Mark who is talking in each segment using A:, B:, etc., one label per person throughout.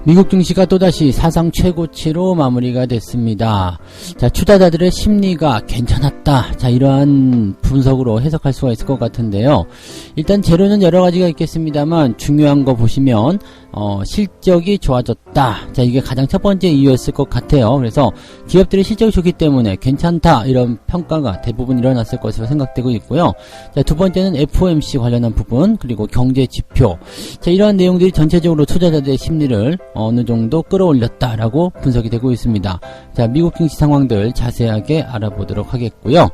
A: 미국 증시가 또다시 사상 최고치로 마무리가 됐습니다. 자, 투자자들의 심리가 괜찮았다. 자, 이러한 분석으로 해석할 수가 있을 것 같은데요. 일단 재료는 여러 가지가 있겠습니다만 중요한 거 보시면 실적이 좋아졌다. 자, 이게 가장 첫 번째 이유였을 것 같아요. 그래서 기업들의 실적이 좋기 때문에 괜찮다 이런 평가가 대부분 일어났을 것으로 생각되고 있고요. 자, 두 번째는 FOMC 관련한 부분, 그리고 경제 지표. 자, 이러한 내용들이 전체적으로 투자자들의 심리를 어느 정도 끌어올렸다라고 분석이 되고 있습니다. 자, 미국 증시 상황들 자세하게 알아보도록 하겠고요.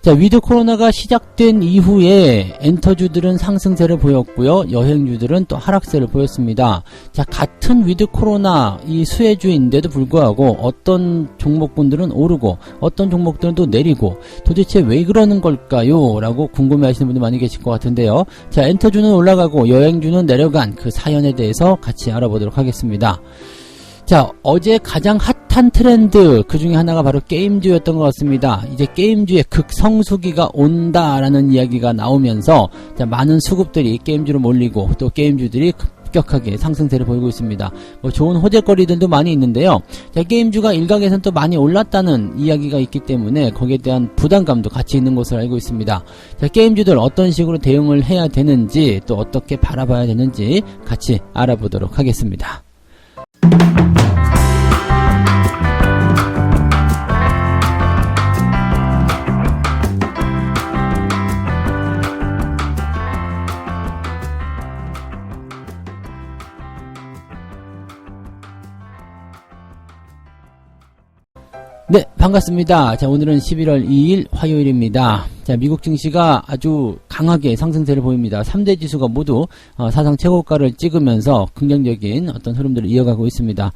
A: 자, 위드 코로나가 시작된 이후에 엔터주들은 상승세를 보였고요. 여행주들은 또 하락세를 보였습니다. 자, 같은 위드 코로나 이 수혜주인데도 불구하고 어떤 종목군들은 오르고 어떤 종목들은 또 내리고 도대체 왜 그러는 걸까요? 라고 궁금해 하시는 분들 많이 계실 것 같은데요. 자, 엔터주는 올라가고 여행주는 내려간 그 사연에 대해서 같이 알아보도록 하겠습니다. 자, 어제 가장 핫한 트렌드 그 중에 하나가 바로 게임주였던 것 같습니다. 이제 게임주의 극성수기가 온다라는 이야기가 나오면서 자, 많은 수급들이 게임주로 몰리고 또 게임주들이 급격하게 상승세를 보이고 있습니다. 뭐 좋은 호재거리들도 많이 있는데요. 자, 게임주가 일각에서는 또 많이 올랐다는 이야기가 있기 때문에 거기에 대한 부담감도 같이 있는 것으로 알고 있습니다. 자, 게임주들 어떤 식으로 대응을 해야 되는지 또 어떻게 바라봐야 되는지 같이 알아보도록 하겠습니다. 네, 반갑습니다. 자, 오늘은 11월 2일 화요일입니다. 자, 미국 증시가 아주 강하게 상승세를 보입니다. 3대 지수가 모두 사상 최고가를 찍으면서 긍정적인 어떤 흐름들을 이어가고 있습니다.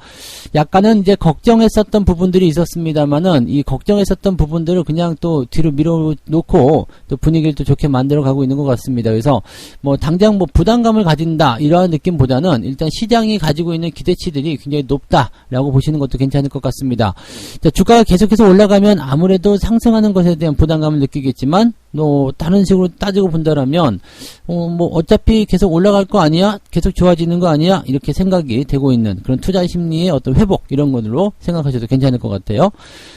A: 약간은 이제 걱정했었던 부분들이 있었습니다만은 이 걱정했었던 부분들을 그냥 또 뒤로 밀어놓고 또 분위기를 또 좋게 만들어가고 있는 것 같습니다. 그래서 뭐 당장 뭐 부담감을 가진다 이러한 느낌보다는 일단 시장이 가지고 있는 기대치들이 굉장히 높다라고 보시는 것도 괜찮을 것 같습니다. 자, 주가가 계속해서 올라가면 아무래도 상승하는 것에 대한 부담감을 느끼겠지만 다른 식으로 따지고 본다라면 뭐 어차피 계속 올라갈 거 아니야? 계속 좋아지는 거 아니야? 이렇게 생각이 되고 있는 그런 투자 심리의 어떤 회복 이런 것으로 생각하셔도 괜찮을 것 같아요.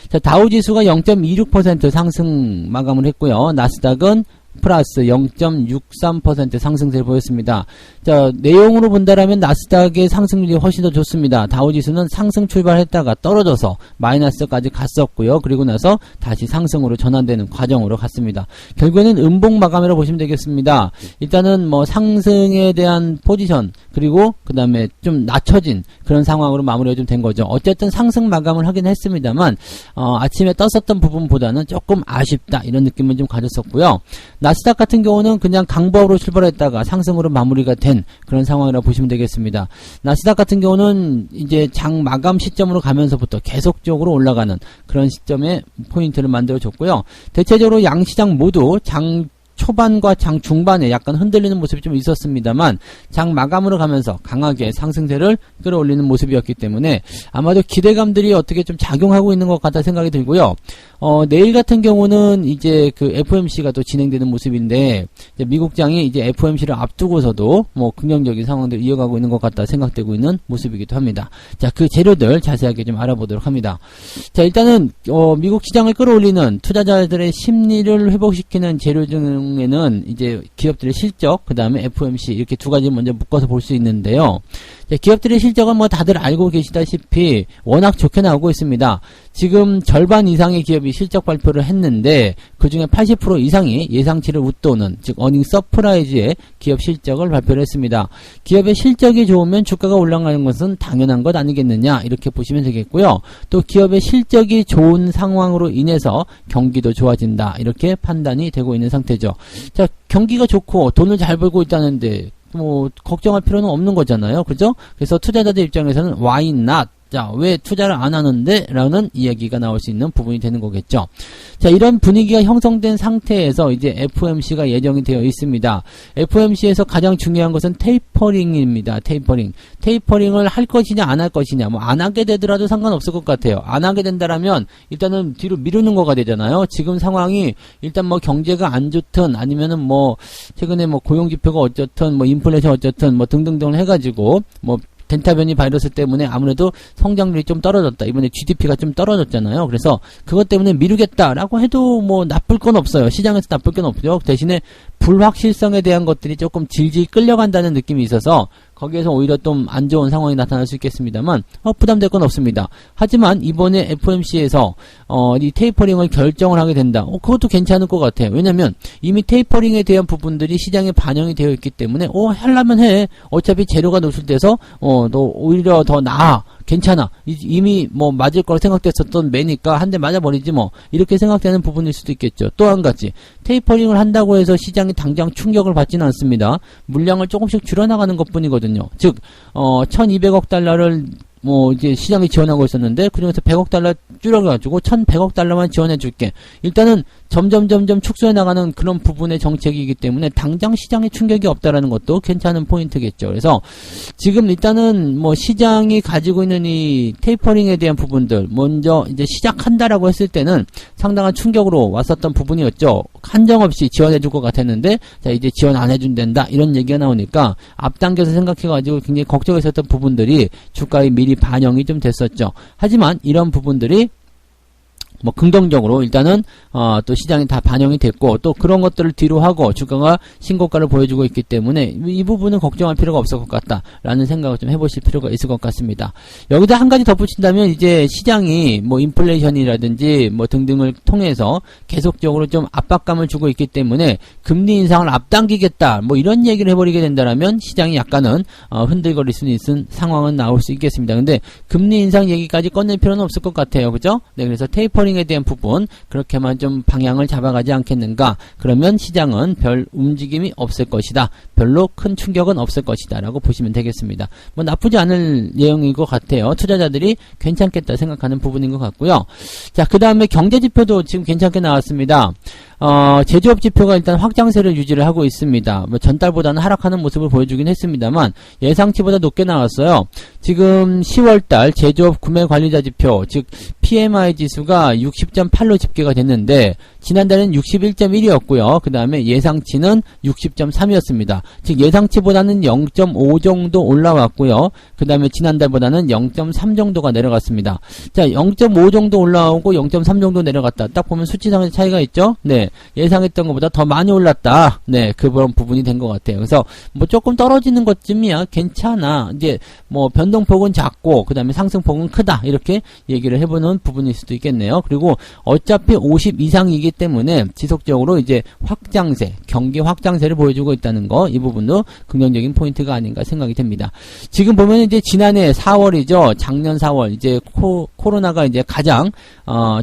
A: 자, 다우지수가 0.26% 상승 마감을 했고요. 나스닥은 플러스 0.63% 상승세를 보였습니다. 자, 내용으로 본다라면 나스닥의 상승률이 훨씬 더 좋습니다. 다우지수는 상승 출발했다가 떨어져서 마이너스까지 갔었고요. 그리고 나서 다시 상승으로 전환되는 과정으로 갔습니다. 결국에는 음봉 마감이라고 보시면 되겠습니다. 일단은 뭐 상승에 대한 포지션 그리고 그 다음에 좀 낮춰진 그런 상황으로 마무리가 좀 된 거죠. 어쨌든 상승 마감을 하긴 했습니다만 아침에 떴었던 부분보다는 조금 아쉽다 이런 느낌을 좀 가졌었고요. 나스닥 같은 경우는 그냥 강보합으로 출발했다가 상승으로 마무리가 된 그런 상황이라고 보시면 되겠습니다. 나스닥 같은 경우는 이제 장 마감 시점으로 가면서부터 계속적으로 올라가는 그런 시점에 포인트를 만들어줬고요. 대체적으로 양시장 모두 장 초반과 장 중반에 약간 흔들리는 모습이 좀 있었습니다만 장 마감으로 가면서 강하게 상승세를 끌어올리는 모습이었기 때문에 아마도 기대감들이 어떻게 좀 작용하고 있는 것 같다 생각이 들고요. 내일 같은 경우는 이제 그 FOMC가 또 진행되는 모습인데 이제 미국장이 이제 FOMC를 앞두고서도 뭐 긍정적인 상황들을 이어가고 있는 것 같다 생각되고 있는 모습이기도 합니다. 자, 그 재료들 자세하게 좀 알아보도록 합니다. 자, 일단은 미국 시장을 끌어올리는 투자자들의 심리를 회복시키는 재료 중에는 이제 기업들의 실적, 그 다음에 FOMC 이렇게 두 가지 먼저 묶어서 볼 수 있는데요. 자, 기업들의 실적은 뭐 다들 알고 계시다시피 워낙 좋게 나오고 있습니다. 지금 절반 이상의 기업이 실적 발표를 했는데 그 중에 80% 이상이 예상치를 웃도는 즉 어닝 서프라이즈의 기업 실적을 발표를 했습니다. 기업의 실적이 좋으면 주가가 올라가는 것은 당연한 것 아니겠느냐 이렇게 보시면 되겠고요. 또 기업의 실적이 좋은 상황으로 인해서 경기도 좋아진다 이렇게 판단이 되고 있는 상태죠. 자, 경기가 좋고 돈을 잘 벌고 있다는데 뭐 걱정할 필요는 없는 거잖아요. 그죠? 그래서 투자자들 입장에서는 why not? 자, 왜 투자를 안 하는데? 라는 이야기가 나올 수 있는 부분이 되는 거겠죠. 자, 이런 분위기가 형성된 상태에서 이제 FOMC가 예정이 되어 있습니다. FOMC에서 가장 중요한 것은 테이퍼링입니다. 테이퍼링을 할 것이냐 안 할 것이냐. 뭐 안 하게 되더라도 상관없을 것 같아요. 안 하게 된다라면 일단은 뒤로 미루는 거가 되잖아요. 지금 상황이 일단 뭐 경제가 안 좋든 아니면은 뭐 최근에 뭐 고용 지표가 어쨌든 뭐 인플레이션 어쨌든 뭐 등등등 해가지고 뭐 델타 변이 바이러스 때문에 아무래도 성장률이 좀 떨어졌다. 이번에 GDP가 좀 떨어졌잖아요. 그래서 그것 때문에 미루겠다라고 해도 뭐 나쁠 건 없어요. 시장에서 나쁠 건 없죠. 대신에 불확실성에 대한 것들이 조금 질질 끌려간다는 느낌이 있어서 거기에서 오히려 좀 안 좋은 상황이 나타날 수 있겠습니다만 부담될 건 없습니다. 하지만 이번에 FOMC에서 이 테이퍼링을 결정을 하게 된다. 그것도 괜찮을 것 같아요. 왜냐면 이미 테이퍼링에 대한 부분들이 시장에 반영이 되어 있기 때문에 하려면 해. 어차피 재료가 노출돼서 너 오히려 더 나아. 괜찮아. 이미 뭐 맞을 거라 생각됐었던 매니까 한 대 맞아버리지 뭐. 이렇게 생각되는 부분일 수도 있겠죠. 또 한 가지. 테이퍼링을 한다고 해서 시장이 당장 충격을 받지는 않습니다. 물량을 조금씩 줄여나가는 것 뿐이거든요. 즉, 1200억 달러를 이제 시장이 지원하고 있었는데, 그중에서 100억 달러 줄여가지고 1100억 달러만 지원해줄게. 일단은 점점 축소해 나가는 그런 부분의 정책이기 때문에 당장 시장에 충격이 없다라는 것도 괜찮은 포인트겠죠. 그래서 지금 일단은 시장이 가지고 있는 이 테이퍼링에 대한 부분들, 먼저 이제 시작한다라고 했을 때는 상당한 충격으로 왔었던 부분이었죠. 한정없이 지원해줄 것 같았는데, 자, 이제 지원 안 해준단다. 이런 얘기가 나오니까 앞당겨서 생각해가지고 굉장히 걱정했었던 부분들이 주가에 미리 반영이 좀 됐었죠. 하지만 이런 부분들이 긍정적으로 일단은 또 시장에 다 반영이 됐고, 또 그런 것들을 뒤로 하고 주가가 신고가를 보여주고 있기 때문에 이 부분은 걱정할 필요가 없을 것 같다라는 생각을 좀 해보실 필요가 있을 것 같습니다. 여기다 한 가지 덧붙인다면, 이제 시장이 인플레이션이라든지 등등을 통해서 계속적으로 좀 압박감을 주고 있기 때문에 금리 인상을 앞당기겠다 이런 얘기를 해버리게 된다라면 시장이 약간은 흔들거릴 수 있는 상황은 나올 수 있겠습니다. 근데 금리 인상 얘기까지 꺼낼 필요는 없을 것 같아요. 그죠? 네, 그래서 테이퍼링에 대한 부분 그렇게만 좀 방향을 잡아가지 않겠는가. 그러면 시장은 별 움직임이 없을 것이다. 별로 큰 충격은 없을 것이다 라고 보시면 되겠습니다. 나쁘지 않을 내용인 것 같아요. 투자자들이 괜찮겠다 생각하는 부분인 것 같고요. 자, 그 다음에 경제지표도 지금 괜찮게 나왔습니다. 제조업 지표가 일단 확장세를 유지를 하고 있습니다. 전달보다는 하락하는 모습을 보여주긴 했습니다만 예상치보다 높게 나왔어요. 지금 10월달 제조업 구매관리자 지표, 즉 PMI 지수가 60.8로 집계가 됐는데 지난달은 61.1이었고요. 그 다음에 예상치는 60.3이었습니다. 즉 예상치보다는 0.5 정도 올라왔고요. 그 다음에 지난달보다는 0.3 정도가 내려갔습니다. 자, 0.5 정도 올라오고 0.3 정도 내려갔다. 딱 보면 수치상의 차이가 있죠? 네. 예상했던 것보다 더 많이 올랐다. 네. 그런 부분이 된 것 같아요. 그래서 조금 떨어지는 것쯤이야. 괜찮아. 이제 변동폭은 작고 그 다음에 상승폭은 크다. 이렇게 얘기를 해보는 부분일 수도 있겠네요. 그리고 어차피 50 이상이기 때문에 지속적으로 이제 확장세, 경기 확장세를 보여주고 있다는 거, 이 부분도 긍정적인 포인트가 아닌가 생각이 됩니다. 지금 보면 이제 지난해 4월이죠. 작년 4월 이제 코로나가 이제 가장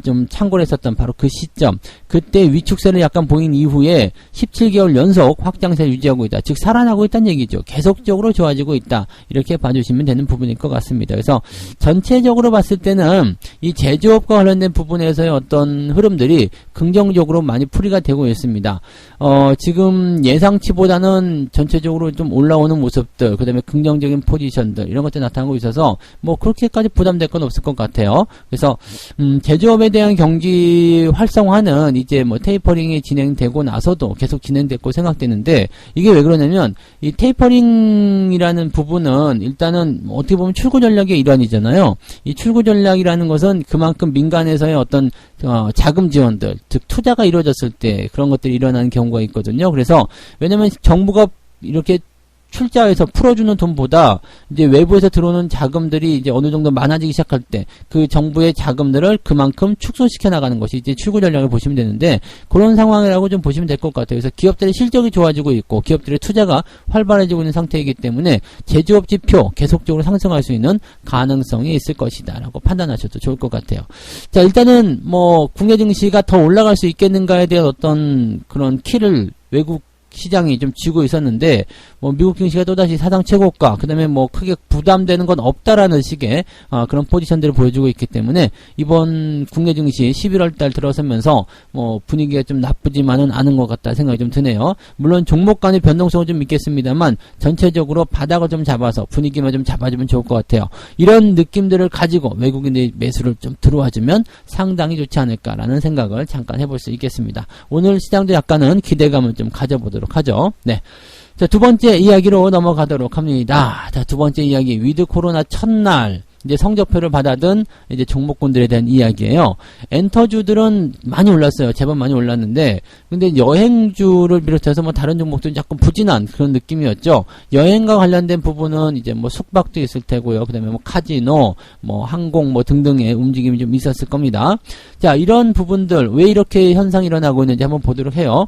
A: 좀 창궐 했었던 바로 그 시점, 그때 위축세를 약간 보인 이후에 17개월 연속 확장세를 유지하고 있다. 즉 살아나고 있다는 얘기죠. 계속적으로 좋아지고 있다. 이렇게 봐주시면 되는 부분일 것 같습니다. 그래서 전체적으로 봤을 때는 이 제조업과 관련된 부분에서의 어떤 흐름들이 긍정적으로 많이 풀이가 되고 있습니다. 지금 예상치보다는 전체적으로 좀 올라오는 모습들, 그 다음에 긍정적인 포지션들, 이런 것들이 나타나고 있어서 그렇게까지 부담될 건 없을 것 같아요. 그래서 제조업에 대한 경기 활성화는 이제 테이퍼링이 진행되고 나서도 계속 진행됐고 생각되는데, 이게 왜 그러냐면 이 테이퍼링이라는 부분은 일단은 어떻게 보면 출구 전략의 일환이잖아요. 이 출구 전략이라는 것은 그만큼 민간에서의 어떤 자금 지원들, 즉 투자가 이루어졌을 때 그런 것들이 일어나는 경우가 있거든요. 그래서 왜냐면 정부가 이렇게 출자해서 풀어주는 돈보다 이제 외부에서 들어오는 자금들이 이제 어느 정도 많아지기 시작할 때 그 정부의 자금들을 그만큼 축소시켜 나가는 것이 이제 출구 전략을 보시면 되는데, 그런 상황이라고 좀 보시면 될 것 같아요. 그래서 기업들의 실적이 좋아지고 있고 기업들의 투자가 활발해지고 있는 상태이기 때문에 제조업 지표 계속적으로 상승할 수 있는 가능성이 있을 것이다 라고 판단하셔도 좋을 것 같아요. 자, 일단은 국내 증시가 더 올라갈 수 있겠는가에 대한 어떤 그런 키를 외국 시장이 좀 쥐고 있었는데, 미국 증시가 또다시 사상 최고가, 그 다음에 크게 부담되는 건 없다라는 식의 그런 포지션들을 보여주고 있기 때문에 이번 국내 증시 11월 달 들어서면서 분위기가 좀 나쁘지만은 않은 것 같다 생각이 좀 드네요. 물론 종목 간의 변동성은 좀 있겠습니다만 전체적으로 바닥을 좀 잡아서 분위기만 좀 잡아주면 좋을 것 같아요. 이런 느낌들을 가지고 외국인의 매수를 좀 들어와주면 상당히 좋지 않을까라는 생각을 잠깐 해볼 수 있겠습니다. 오늘 시장도 약간은 기대감을 좀 가져보도록 하죠. 네. 자, 두 번째 이야기로 넘어가도록 합니다. 자, 두 번째 이야기, 위드 코로나 첫날 이제 성적표를 받아든 이제 종목군들에 대한 이야기예요. 엔터주들은 많이 올랐어요. 제법 많이 올랐는데, 근데 여행주를 비롯해서 뭐 다른 종목들은 약간 부진한 그런 느낌이었죠. 여행과 관련된 부분은 이제 뭐 숙박도 있을 테고요. 그다음에 뭐 카지노, 뭐 항공 뭐 등등의 움직임이 좀 있었을 겁니다. 자, 이런 부분들 왜 이렇게 현상이 일어나고 있는지 한번 보도록 해요.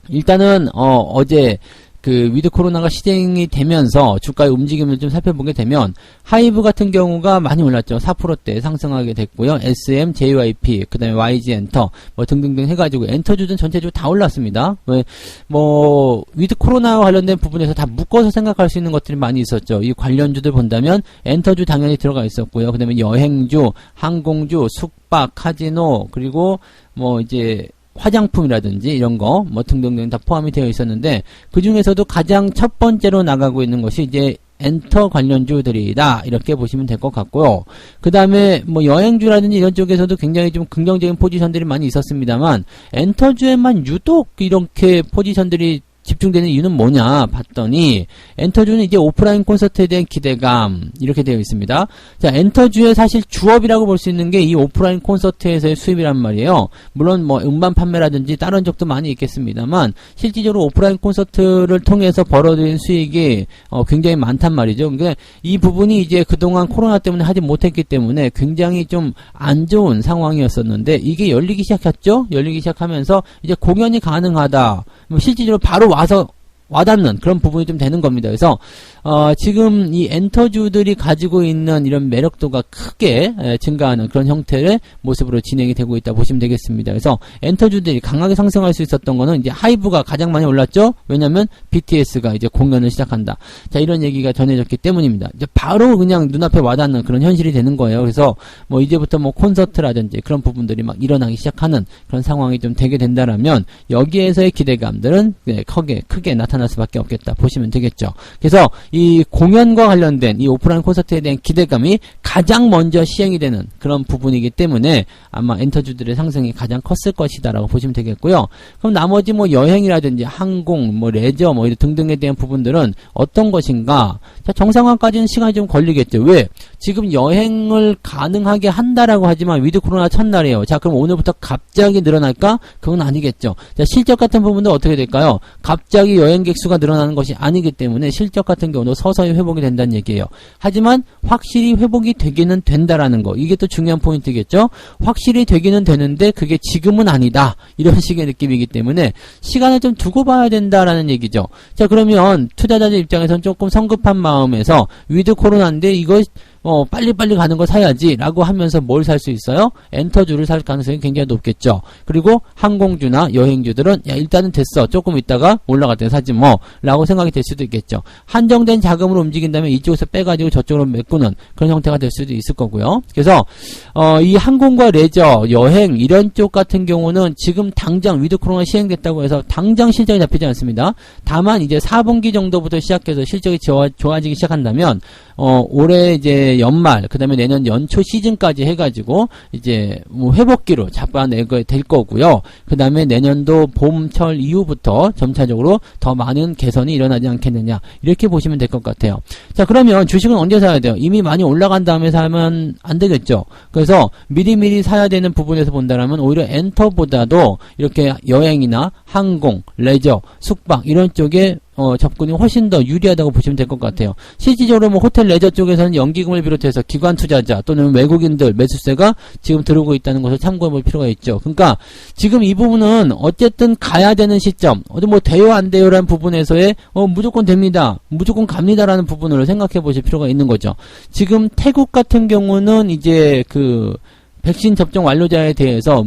A: 일단은 어제 그 위드 코로나가 시행이 되면서 주가의 움직임을 좀 살펴보게 되면 하이브 같은 경우가 많이 올랐죠. 4%대 상승하게 됐고요. SM, JYP, 그 다음에 YG 엔터 뭐 등등등 해가지고 엔터주든 전체적으로 다 올랐습니다. 왜 뭐 위드 코로나와 관련된 부분에서 다 묶어서 생각할 수 있는 것들이 많이 있었죠. 이 관련주들 본다면 엔터주 당연히 들어가 있었고요. 그 다음에 여행주, 항공주, 숙박, 카지노, 그리고 뭐 이제 화장품이라든지 이런 거 뭐 등등등 다 포함이 되어 있었는데, 그 중에서도 가장 첫 번째로 나가고 있는 것이 이제 엔터 관련주들이다, 이렇게 보시면 될 것 같고요. 그 다음에 뭐 여행주라든지 이런 쪽에서도 굉장히 좀 긍정적인 포지션들이 많이 있었습니다만, 엔터주에만 유독 이렇게 포지션들이 집중되는 이유는 뭐냐 봤더니, 엔터주는 이제 오프라인 콘서트에 대한 기대감, 이렇게 되어 있습니다. 자, 엔터주의 사실 주업이라고 볼 수 있는 게 이 오프라인 콘서트에서의 수입이란 말이에요. 물론 뭐 음반 판매라든지 다른 적도 많이 있겠습니다만, 실질적으로 오프라인 콘서트를 통해서 벌어들인 수익이 굉장히 많단 말이죠. 그러니까 이 부분이 이제 그동안 코로나 때문에 하지 못했기 때문에 굉장히 좀 안 좋은 상황이었었는데, 이게 열리기 시작했죠. 열리기 시작하면서 이제 공연이 가능하다, 뭐 실질적으로 바로 와서 와닿는 그런 부분이 좀 되는 겁니다. 그래서 지금 이 엔터주들이 가지고 있는 이런 매력도가 크게 증가하는 그런 형태의 모습으로 진행이 되고 있다 보시면 되겠습니다. 그래서 엔터주들이 강하게 상승할 수 있었던 거는 이제 하이브가 가장 많이 올랐죠. 왜냐하면 BTS가 이제 공연을 시작한다. 자, 이런 얘기가 전해졌기 때문입니다. 이제 바로 그냥 눈앞에 와닿는 그런 현실이 되는 거예요. 그래서 뭐 이제부터 뭐 콘서트라든지 그런 부분들이 막 일어나기 시작하는 그런 상황이 좀 되게 된다라면, 여기에서의 기대감들은 크게 나타날 수밖에 없겠다 보시면 되겠죠. 그래서 이 공연과 관련된 이 오프라인 콘서트에 대한 기대감이 가장 먼저 시행이 되는 그런 부분이기 때문에 아마 엔터주들의 상승이 가장 컸을 것이다라고 보시면 되겠고요. 그럼 나머지 뭐 여행이라든지 항공, 뭐 레저, 뭐 이런 등등에 대한 부분들은 어떤 것인가? 자, 정상화까지는 시간이 좀 걸리겠죠. 왜? 지금 여행을 가능하게 한다라고 하지만 위드 코로나 첫날이에요. 자, 그럼 오늘부터 갑자기 늘어날까? 그건 아니겠죠. 자, 실적 같은 부분도 어떻게 될까요? 갑자기 여행객 수가 늘어나는 것이 아니기 때문에 실적 같은 경우도 서서히 회복이 된다는 얘기예요. 하지만 확실히 회복이 되기는 된다라는 거, 이게 또 중요한 포인트겠죠. 확실히 되기는 되는데 그게 지금은 아니다, 이런 식의 느낌이기 때문에 시간을 좀 두고 봐야 된다라는 얘기죠. 자, 그러면 투자자들 입장에서는 조금 성급한 마음에서 위드 코로나인데 이거 빨리빨리 가는 거 사야지 라고 하면서 뭘 살 수 있어요? 엔터주를 살 가능성이 굉장히 높겠죠. 그리고 항공주나 여행주들은 야, 일단은 됐어, 조금 있다가 올라갈 때 사지 뭐 라고 생각이 될 수도 있겠죠. 한정된 자금으로 움직인다면 이쪽에서 빼가지고 저쪽으로 메꾸는 그런 형태가 될 수도 있을 거고요. 그래서 이 항공과 레저, 여행 이런 쪽 같은 경우는 지금 당장 위드 코로나 시행됐다고 해서 당장 실적이 잡히지 않습니다. 다만 이제 4분기 정도부터 시작해서 실적이 좋아지기 시작한다면 올해 이제 연말, 그 다음에 내년 연초 시즌까지 해가지고 이제 뭐 회복기로 잡아내게 될 거고요. 그 다음에 내년도 봄철 이후부터 점차적으로 더 많은 개선이 일어나지 않겠느냐, 이렇게 보시면 될 것 같아요. 자, 그러면 주식은 언제 사야 돼요? 이미 많이 올라간 다음에 사면 안 되겠죠. 그래서 미리미리 사야 되는 부분에서 본다면 오히려 엔터보다도 이렇게 여행이나 항공, 레저, 숙박 이런 쪽에 접근이 훨씬 더 유리하다고 보시면 될 것 같아요. 실질적으로 뭐 호텔 레저 쪽에서는 연기금을 비롯해서 기관 투자자 또는 외국인들 매수세가 지금 들어오고 있다는 것을 참고해 볼 필요가 있죠. 그러니까 지금 이 부분은 어쨌든 가야 되는 시점, 뭐 돼요 안 돼요라는 부분에서의 무조건 됩니다, 무조건 갑니다라는 부분으로 생각해 보실 필요가 있는 거죠. 지금 태국 같은 경우는 이제 그 백신 접종 완료자에 대해서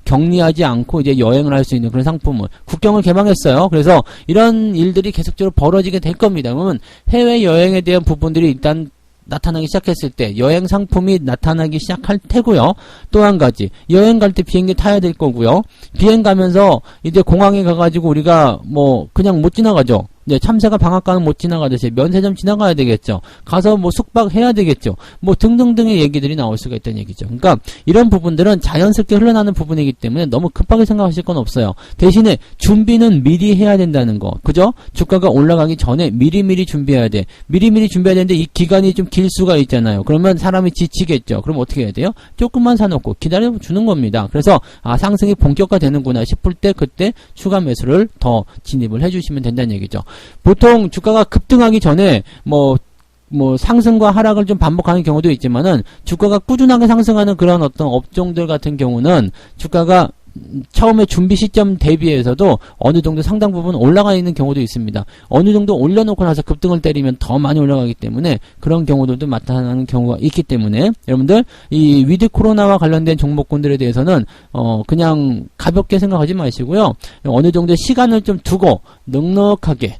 A: 격리하지 않고 이제 여행을 할 수 있는 그런 상품을, 국경을 개방했어요. 그래서 이런 일들이 계속적으로 벌어지게 될 겁니다. 그러면 해외 여행에 대한 부분들이 일단 나타나기 시작했을 때 여행 상품이 나타나기 시작할 테고요. 또 한 가지, 여행 갈 때 비행기 타야 될 거고요. 비행 가면서 이제 공항에 가가지고 우리가 뭐 그냥 못 지나가죠. 네, 참새가 방앗간을 못 지나가듯이 면세점 지나가야 되겠죠. 가서 뭐 숙박해야 되겠죠. 뭐 등등등의 얘기들이 나올 수가 있다는 얘기죠. 그러니까 이런 부분들은 자연스럽게 흘러나는 부분이기 때문에 너무 급하게 생각하실 건 없어요. 대신에 준비는 미리 해야 된다는 거. 그죠? 주가가 올라가기 전에 미리미리 준비해야 돼. 미리미리 준비해야 되는데 이 기간이 좀 길 수가 있잖아요. 그러면 사람이 지치겠죠. 그럼 어떻게 해야 돼요? 조금만 사놓고 기다려주는 겁니다. 그래서 상승이 본격화되는구나 싶을 때 그때 추가 매수를 더 진입을 해주시면 된다는 얘기죠. 보통 주가가 급등하기 전에 뭐 상승과 하락을 좀 반복하는 경우도 있지만은 주가가 꾸준하게 상승하는 그런 어떤 업종들 같은 경우는 주가가 처음에 준비 시점 대비해서도 어느 정도 상당 부분 올라가 있는 경우도 있습니다. 어느 정도 올려놓고 나서 급등을 때리면 더 많이 올라가기 때문에 그런 경우들도 나타나는 경우가 있기 때문에 여러분들 이 위드 코로나와 관련된 종목군들에 대해서는 그냥 가볍게 생각하지 마시고요. 어느 정도 시간을 좀 두고 넉넉하게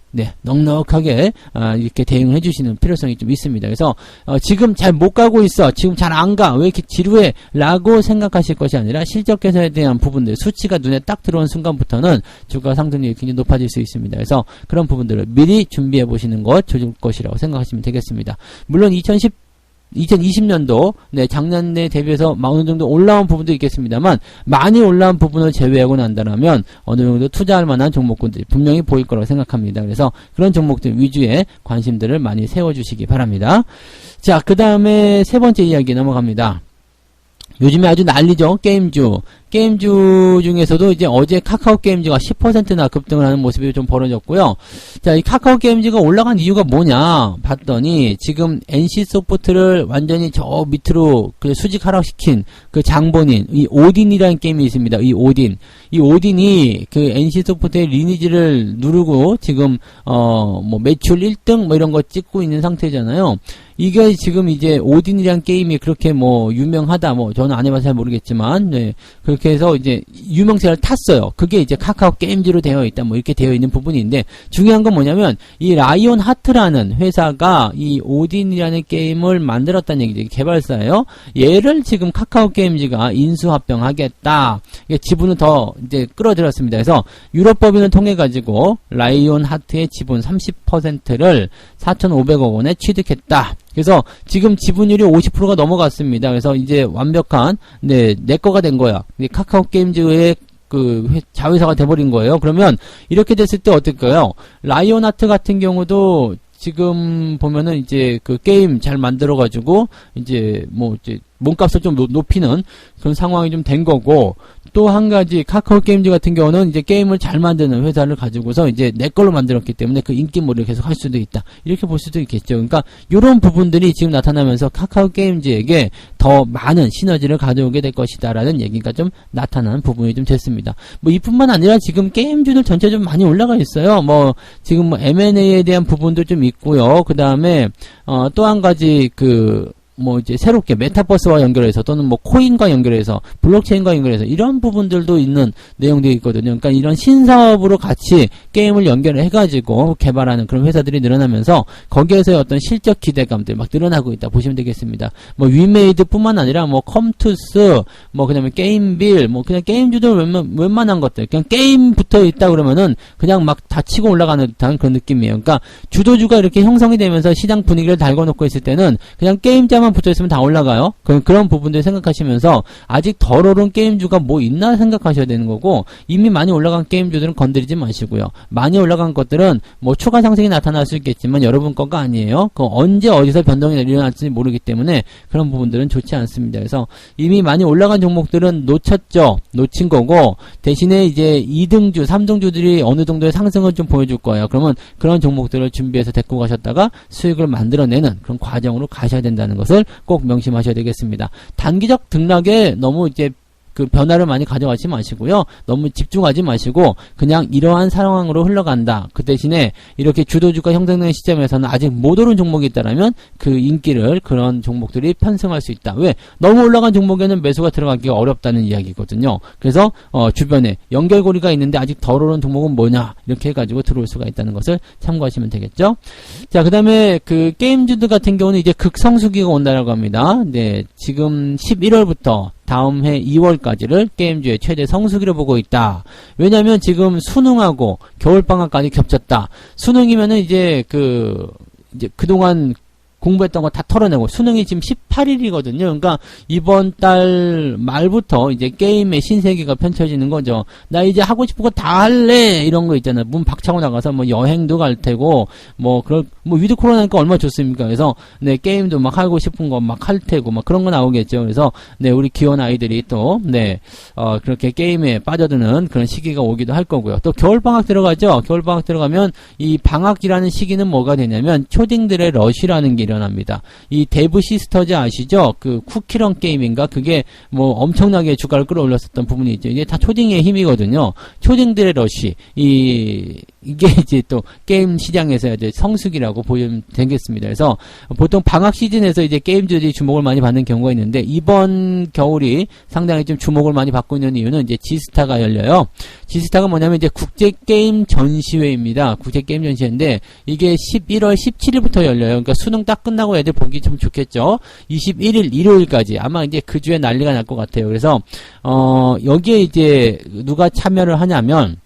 A: 이렇게 대응을 해주시는 필요성이 좀 있습니다. 그래서 지금 잘 못 가고 있어, 지금 잘 안 가, 왜 이렇게 지루해 라고 생각하실 것이 아니라 실적 개선에 대한 부분들, 수치가 눈에 딱 들어온 순간부터는 주가 상승률이 굉장히 높아질 수 있습니다. 그래서 그런 부분들을 미리 준비해 보시는 것 좋을 것이라고 생각하시면 되겠습니다. 물론 2020년도 작년에 대비해서 어느 정도 올라온 부분도 있겠습니다만 많이 올라온 부분을 제외하고 난다면 어느 정도 투자할 만한 종목군들이 분명히 보일 거라고 생각합니다. 그래서 그런 종목들 위주의 관심들을 많이 세워주시기 바랍니다. 자, 그 다음에 세 번째 이야기 넘어갑니다. 요즘에 아주 난리죠. 게임주 중에서도 이제 어제 카카오 게임즈가 10%나 급등을 하는 모습이 좀 벌어졌고요. 자, 이 카카오 게임즈가 올라간 이유가 뭐냐 봤더니 지금 NC소프트를 완전히 저 밑으로 그 수직 하락시킨 그 장본인 이 오딘이라는 게임이 있습니다. 이 오딘이 그 NC소프트의 리니지를 누르고 지금 뭐 매출 1등 뭐 이런 거 찍고 있는 상태잖아요. 이게 지금 이제 오딘이란 게임이 그렇게 뭐 유명하다, 뭐 저는 안 해봐서 잘 모르겠지만, 네, 그렇게 해서 이제 유명세를 탔어요. 그게 이제 카카오 게임즈로 되어 있다, 뭐 이렇게 되어 있는 부분인데, 중요한 건 뭐냐면 이 라이온 하트라는 회사가 이 오딘이라는 게임을 만들었다는 얘기죠. 개발사예요. 얘를 지금 카카오 게임즈가 인수합병하겠다. 이게 지분을 더 이제 끌어들였습니다. 그래서 유럽 법인을 통해 가지고 라이온 하트의 지분 30%를 4,500억 원에 취득했다. 그래서 지금 지분율이 50%가 넘어갔습니다. 그래서 이제 완벽한 내 거가 된 거야. 카카오 게임즈의 그 자회사가 돼버린 거예요. 그러면 이렇게 됐을 때 어떨까요? 라이온 하트 같은 경우도 지금 보면은 이제 그 게임 잘 만들어가지고 이제 뭐 이제 몸값을 좀 높이는 그런 상황이 좀 된 거고, 또 한 가지 카카오 게임즈 같은 경우는 이제 게임을 잘 만드는 회사를 가지고서 이제 내 걸로 만들었기 때문에 그 인기몰이를 계속 할 수도 있다, 이렇게 볼 수도 있겠죠. 그러니까 이런 부분들이 지금 나타나면서 카카오 게임즈에게 더 많은 시너지를 가져오게 될 것이다라는 얘기가 좀 나타나는 부분이 좀 됐습니다. 뭐 이뿐만 아니라 지금 게임주들 전체 좀 많이 올라가 있어요. 뭐 지금 뭐 M&A에 대한 부분도 좀 있고요. 그 다음에 또 한 가지 뭐 이제 새롭게 메타버스와 연결해서 또는 뭐 코인과 연결해서 블록체인과 연결해서 이런 부분들도 있는 내용들이 있거든요. 그러니까 이런 신사업으로 같이 게임을 연결을 해가지고 개발하는 그런 회사들이 늘어나면서 거기에서의 어떤 실적 기대감들 막 늘어나고 있다 보시면 되겠습니다. 뭐 위메이드뿐만 아니라 뭐 컴투스, 뭐 그다음에 게임빌, 뭐 그냥 게임주들 웬만한 것들 그냥 게임 붙어 있다 그러면은 그냥 막 다 치고 올라가는 듯한 그런 느낌이에요. 그러니까 주도주가 이렇게 형성이 되면서 시장 분위기를 달궈 놓고 있을 때는 그냥 게임자만 붙어있으면 다 올라가요. 그런 부분들 생각하시면서 아직 덜 오른 게임주가 뭐 있나 생각하셔야 되는 거고, 이미 많이 올라간 게임주들은 건드리지 마시고요. 많이 올라간 것들은 뭐 추가 상승이 나타날 수 있겠지만 여러분 거가 아니에요. 언제 어디서 변동이 일어날지 모르기 때문에 그런 부분들은 좋지 않습니다. 그래서 이미 많이 올라간 종목들은 놓친 거고, 대신에 이제 2등주, 3등주들이 어느 정도의 상승을 좀 보여줄 거예요. 그러면 그런 종목들을 준비해서 데리고 가셨다가 수익을 만들어내는 그런 과정으로 가셔야 된다는 것을 꼭 명심하셔야 되겠습니다. 단기적 등락에 너무 이제 그 변화를 많이 가져가지 마시고요. 너무 집중하지 마시고 그냥 이러한 상황으로 흘러간다. 그 대신에 이렇게 주도주가 형성되는 시점에서는 아직 못 오른 종목이 있다라면 그 인기를 그런 종목들이 편승할 수 있다. 왜? 너무 올라간 종목에는 매수가 들어가기가 어렵다는 이야기거든요. 그래서 주변에 연결고리가 있는데 아직 덜 오른 종목은 뭐냐, 이렇게 해가지고 들어올 수가 있다는 것을 참고하시면 되겠죠. 자, 그 다음에 그 게임주들 같은 경우는 이제 극성수기가 온다라고 합니다. 네, 지금 11월부터 다음 해 2월까지를 게임주의 최대 성수기로 보고 있다. 왜냐면 지금 수능하고 겨울방학까지 겹쳤다. 수능이면은 이제 그동안 공부했던 거 다 털어내고 수능이 지금 18일이거든요. 그러니까 이번 달 말부터 이제 게임의 신세계가 펼쳐지는 거죠. 나 이제 하고 싶은 거 다 할래 이런 거 있잖아요. 문 박차고 나가서 뭐 여행도 갈 테고 뭐 위드 코로나니까 얼마나 좋습니까? 그래서 네 게임도 막 하고 싶은 거 막 할 테고 막 그런 거 나오겠죠. 그래서 네 우리 귀여운 아이들이 또 그렇게 게임에 빠져드는 그런 시기가 오기도 할 거고요. 또 겨울 방학 들어가죠. 겨울 방학 들어가면 이 방학이라는 시기는 뭐가 되냐면 초딩들의 러시라는 게 일어납니다. 이 데브 시스터즈 아시죠? 그 쿠키런 게임인가? 그게 뭐 엄청나게 주가를 끌어올렸었던 부분이 있죠. 이게 다 초딩의 힘이거든요. 초딩들의 러시. 이게 이제 또 게임 시장에서 이제 성수기라고 보면 되겠습니다. 그래서 보통 방학 시즌에서 이제 게임들이 주목을 많이 받는 경우가 있는데 이번 겨울이 상당히 좀 주목을 많이 받고 있는 이유는 이제 지스타가 열려요. 지스타가 뭐냐면 이제 국제 게임 전시회입니다. 국제 게임 전시회인데 이게 11월 17일부터 열려요. 그러니까 수능 딱 끝나고 애들 보기 좀 좋겠죠. 21일 일요일까지 아마 이제 그 주에 난리가 날 것 같아요. 그래서 여기에 이제 누가 참여를 하냐면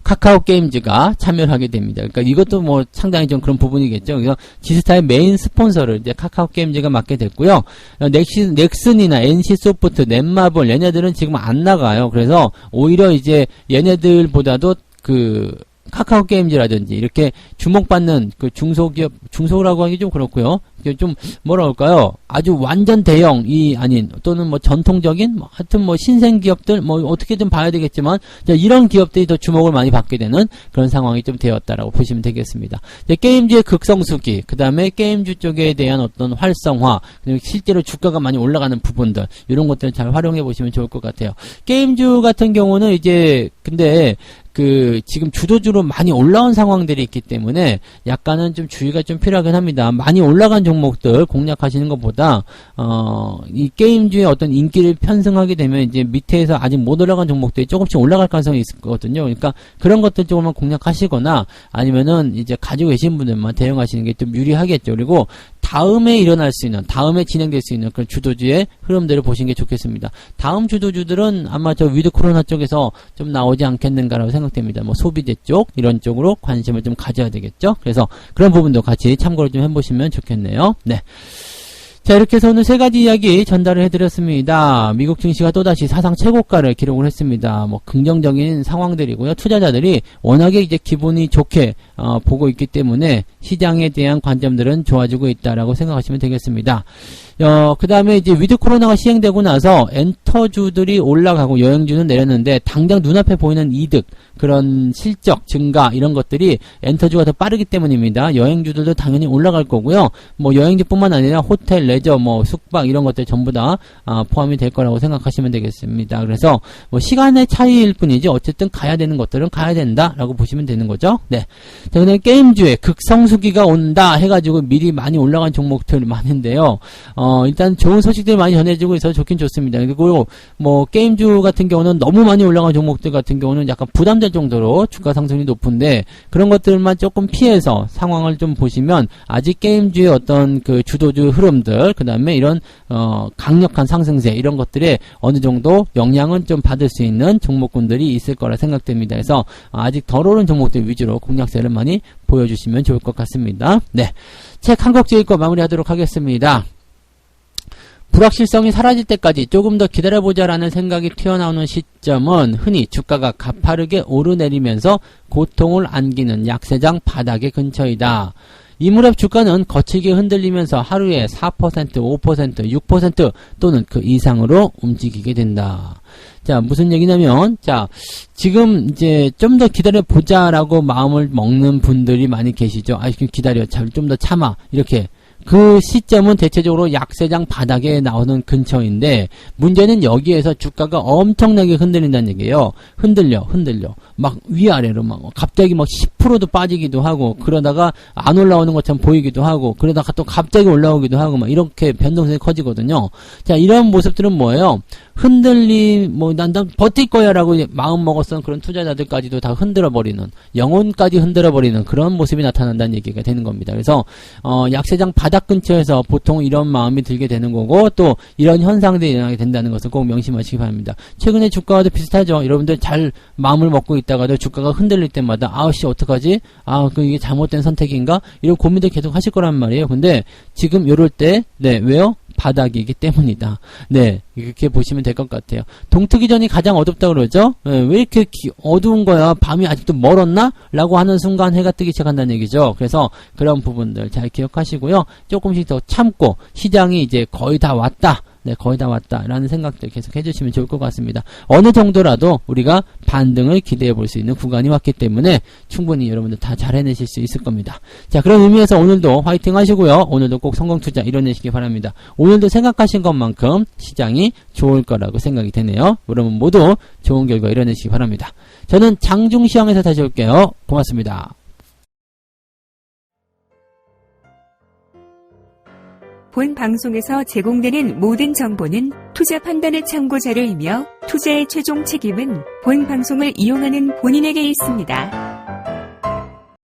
A: 카카오 게임즈가 참여를 하게 됩니다. 그러니까 이것도 뭐 상당히 좀 그런 부분이겠죠. 그래서 지스타의 메인 스폰서를 이제 카카오 게임즈가 맡게 됐고요. 넥슨이나 NC소프트, 넷마블 얘네들은 지금 안 나가요. 그래서 오히려 이제 얘네들보다도 카카오 게임즈라든지 이렇게 주목받는 그 중소라고 하기 좀 그렇고요. 좀 뭐라 할까요? 아주 완전 대형이 아닌 또는 뭐 전통적인 하여튼 뭐 신생 기업들 뭐 어떻게든 봐야 되겠지만 이런 기업들이 더 주목을 많이 받게 되는 그런 상황이 좀 되었다라고 보시면 되겠습니다. 게임주의 극성수기, 그 다음에 게임주 쪽에 대한 어떤 활성화, 그리고 실제로 주가가 많이 올라가는 부분들 이런 것들을 잘 활용해 보시면 좋을 것 같아요. 게임주 같은 경우는 이제 근데 지금 주도주로 많이 올라온 상황들이 있기 때문에 약간은 좀 주의가 좀 필요하긴 합니다. 많이 올라간 종목들 공략하시는 것보다, 이 게임주의 어떤 인기를 편승하게 되면 이제 밑에서 아직 못 올라간 종목들이 조금씩 올라갈 가능성이 있거든요. 그러니까 그런 것들 조금만 공략하시거나 아니면은 이제 가지고 계신 분들만 대응하시는 게 좀 유리하겠죠. 그리고 다음에 일어날 수 있는, 다음에 진행될 수 있는 그런 주도주의 흐름들을 보시는 게 좋겠습니다. 다음 주도주들은 아마 저 위드 코로나 쪽에서 좀 나오지 않겠는가라고 생각됩니다. 뭐 소비재 쪽, 이런 쪽으로 관심을 좀 가져야 되겠죠. 그래서 그런 부분도 같이 참고를 좀 해보시면 좋겠네요. 네. 자, 이렇게 해서 오늘 세 가지 이야기 전달을 해드렸습니다. 미국 증시가 또다시 사상 최고가를 기록을 했습니다. 뭐 긍정적인 상황들이고요. 투자자들이 워낙에 이제 기분이 좋게 보고 있기 때문에 시장에 대한 관점들은 좋아지고 있다라고 생각하시면 되겠습니다. 그 다음에 이제 위드 코로나가 시행되고 나서 엔터주들이 올라가고 여행주는 내렸는데 당장 눈앞에 보이는 이득, 그런 실적 증가 이런 것들이 엔터주가 더 빠르기 때문입니다. 여행주들도 당연히 올라갈 거고요. 뭐 여행주뿐만 아니라 호텔, 레저, 뭐 숙박 이런 것들 전부 다 포함이 될 거라고 생각하시면 되겠습니다. 그래서 뭐 시간의 차이일 뿐이지 어쨌든 가야 되는 것들은 가야 된다라고 보시면 되는 거죠. 네. 자, 그다음에 게임주에 극성수기가 온다 해가지고 미리 많이 올라간 종목들 많은데요. 일단 좋은 소식들이 많이 전해지고 있어서 좋긴 좋습니다. 그리고 뭐 게임주 같은 경우는 너무 많이 올라간 종목들 같은 경우는 약간 부담될 정도로 주가 상승이 높은데 그런 것들만 조금 피해서 상황을 좀 보시면 아직 게임주의 어떤 그 주도주 흐름들, 그 다음에 이런 강력한 상승세 이런 것들에 어느 정도 영향은 좀 받을 수 있는 종목군들이 있을 거라 생각됩니다. 그래서 아직 덜 오른 종목들 위주로 공략세를 많이 보여주시면 좋을 것 같습니다. 네, 책 한 곡 읽고 마무리하도록 하겠습니다. 불확실성이 사라질 때까지 조금 더 기다려보자라는 생각이 튀어나오는 시점은 흔히 주가가 가파르게 오르내리면서 고통을 안기는 약세장 바닥의 근처이다. 이 무렵 주가는 거칠게 흔들리면서 하루에 4%, 5%, 6% 또는 그 이상으로 움직이게 된다. 자, 무슨 얘기냐면, 자, 지금 이제 좀 더 기다려보자라고 마음을 먹는 분들이 많이 계시죠. 기다려. 좀 더 참아. 이렇게. 그 시점은 대체적으로 약세장 바닥에 나오는 근처인데 문제는 여기에서 주가가 엄청나게 흔들린다는 얘기예요. 흔들려 막 위아래로 막 갑자기 막 10%도 빠지기도 하고 그러다가 안 올라오는 것처럼 보이기도 하고 그러다가 또 갑자기 올라오기도 하고 막 이렇게 변동성이 커지거든요. 자, 이런 모습들은 뭐예요? 난 버틸 거야 라고 마음 먹었던 그런 투자자들까지도 다 흔들어버리는, 영혼까지 흔들어버리는 그런 모습이 나타난다는 얘기가 되는 겁니다. 그래서 약세장 바닥 바닥 근처에서 보통 이런 마음이 들게 되는 거고 또 이런 현상들이 일어나게 된다는 것을 꼭 명심하시기 바랍니다. 최근에 주가와도 비슷하죠. 여러분들 잘 마음을 먹고 있다가도 주가가 흔들릴 때마다 아우씨 어떡하지? 이게 잘못된 선택인가? 이런 고민들 계속 하실 거란 말이에요. 근데 지금 요럴 때 왜요? 바닥이기 때문이다. 이렇게 보시면 될 것 같아요. 동트기 전이 가장 어둡다 그러죠? 왜 이렇게 어두운 거야? 밤이 아직도 멀었나? 라고 하는 순간 해가 뜨기 시작한다는 얘기죠. 그래서 그런 부분들 잘 기억하시고요. 조금씩 더 참고 시장이 이제 거의 다 왔다. 거의 다 왔다. 라는 생각들 계속 해주시면 좋을 것 같습니다. 어느 정도라도 우리가 반등을 기대해 볼 수 있는 구간이 왔기 때문에 충분히 여러분들 다 잘 해내실 수 있을 겁니다. 자, 그런 의미에서 오늘도 화이팅 하시고요. 오늘도 꼭 성공 투자 이뤄내시기 바랍니다. 오늘도 생각하신 것만큼 시장이 좋을 거라고 생각이 되네요. 여러분 모두 좋은 결과 이뤄내시기 바랍니다. 저는 장중시황에서 다시 올게요. 고맙습니다.
B: 본 방송에서 제공되는 모든 정보는 투자 판단의 참고 자료이며 투자의 최종 책임은 본 방송을 이용하는 본인에게 있습니다.